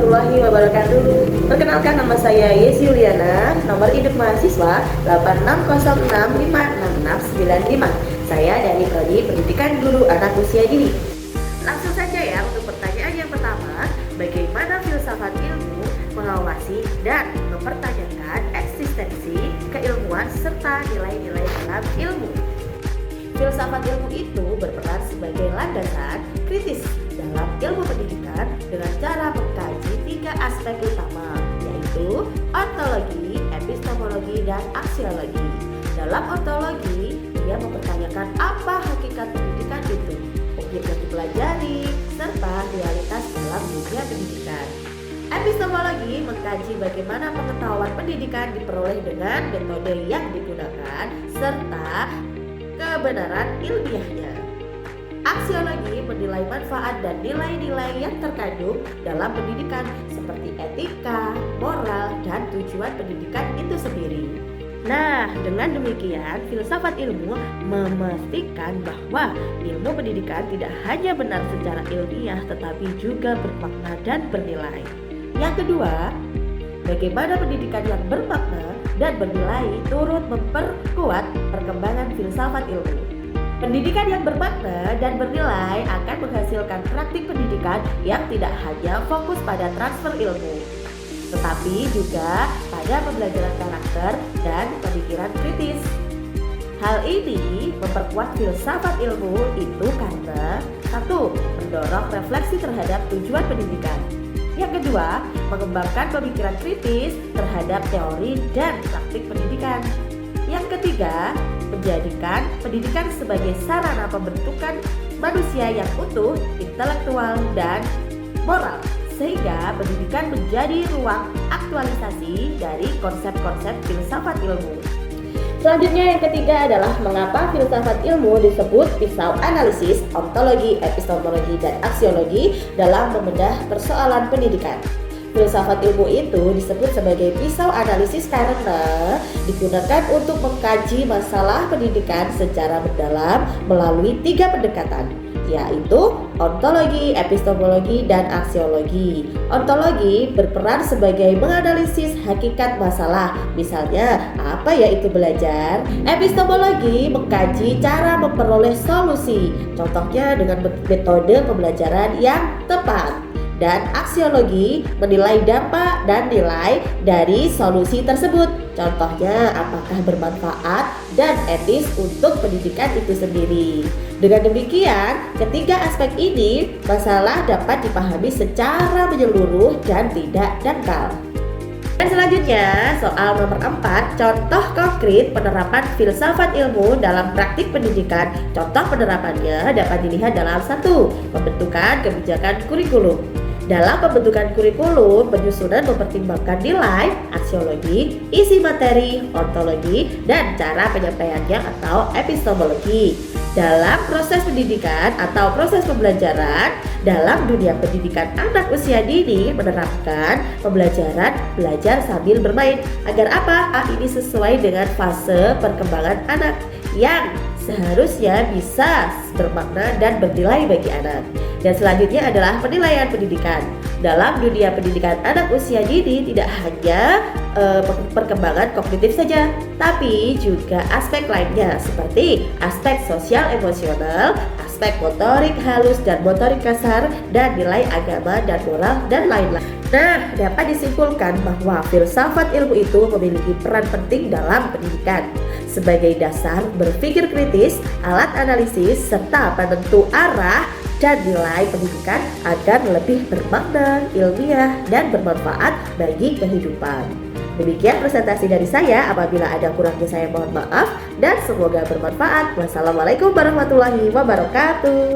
warahmatullahi wabarakatuh. Perkenalkan, nama saya Yesi Yuliana, nomor induk mahasiswa 8606566695. Saya dari Prodi Pendidikan Guru Anak Usia Dini. Langsung saja ya untuk pertanyaan yang pertama, bagaimana filsafat ilmu mengawasi dan mempertanyakan eksistensi, keilmuan serta nilai-nilai dalam ilmu. Filsafat ilmu itu berperan sebagai landasan kritis dalam ilmu pendidikan dengan cara mengkaji tiga aspek utama, yaitu ontologi, epistemologi, dan aksiologi. Dalam ontologi, ia mempertanyakan apa hakikat pendidikan itu, objek yang dipelajari, serta realitas dalam dunia pendidikan. Epistemologi mengkaji bagaimana pengetahuan pendidikan diperoleh dengan metode yang digunakan, serta kebenaran ilmiahnya. Aksiologi menilai manfaat dan nilai-nilai yang terkandung dalam pendidikan seperti etika, moral, dan tujuan pendidikan itu sendiri. Nah, dengan demikian filsafat ilmu memastikan bahwa ilmu pendidikan tidak hanya benar secara ilmiah tetapi juga bermakna dan bernilai. Yang kedua, bagaimana pendidikan yang bermakna dan bernilai turut memperkuat perkembangan filsafat ilmu. Pendidikan yang bermakna dan bernilai akan menghasilkan praktik pendidikan yang tidak hanya fokus pada transfer ilmu, tetapi juga pada pembelajaran karakter dan pemikiran kritis. Hal ini memperkuat filsafat ilmu itu karena 1. Mendorong refleksi terhadap tujuan pendidikan. Yang kedua, mengembangkan pemikiran kritis terhadap teori dan praktik pendidikan. Yang ketiga, menjadikan pendidikan sebagai sarana pembentukan manusia yang utuh, intelektual, dan moral, sehingga pendidikan menjadi ruang aktualisasi dari konsep-konsep filsafat ilmu. Selanjutnya yang ketiga adalah mengapa filsafat ilmu disebut pisau analisis, ontologi, epistemologi, dan aksiologi dalam membedah persoalan pendidikan. Filsafat ilmu itu disebut sebagai pisau analisis karena digunakan untuk mengkaji masalah pendidikan secara mendalam melalui tiga pendekatan, yaitu ontologi, epistemologi, dan aksiologi. Ontologi berperan sebagai menganalisis hakikat masalah, misalnya apa ya itu belajar. Epistemologi mengkaji cara memperoleh solusi, contohnya dengan metode pembelajaran yang tepat. Dan aksiologi menilai dampak dan nilai dari solusi tersebut, contohnya apakah bermanfaat dan etis untuk pendidikan itu sendiri. Dengan demikian, ketiga aspek ini masalah dapat dipahami secara menyeluruh dan tidak dangkal. Dan selanjutnya, soal nomor 4, contoh konkret penerapan filsafat ilmu dalam praktik pendidikan. Contoh penerapannya dapat dilihat dalam 1. Pembentukan kebijakan kurikulum. Dalam pembentukan kurikulum, penyusunan mempertimbangkan nilai, aksiologi, isi materi, ontologi, dan cara penyampaiannya atau epistemologi. Dalam proses pendidikan atau proses pembelajaran, dalam dunia pendidikan anak usia dini menerapkan pembelajaran belajar sambil bermain. Agar apa? Ini sesuai dengan fase perkembangan anak yang seharusnya bisa bermakna dan bernilai bagi anak. Dan selanjutnya adalah penilaian pendidikan. Dalam dunia pendidikan anak usia dini tidak hanya perkembangan kognitif saja, tapi juga aspek lainnya seperti aspek sosial emosional, aspek motorik halus dan motorik kasar, dan nilai agama dan moral dan lain-lain. Nah, dapat disimpulkan bahwa filsafat ilmu itu memiliki peran penting dalam pendidikan sebagai dasar berpikir kritis, alat analisis, serta penentu arah dan nilai pendidikan agar lebih bermakna, ilmiah, dan bermanfaat bagi kehidupan. Demikian presentasi dari saya. Apabila ada kurangnya saya mohon maaf dan semoga bermanfaat. Wassalamualaikum warahmatullahi wabarakatuh.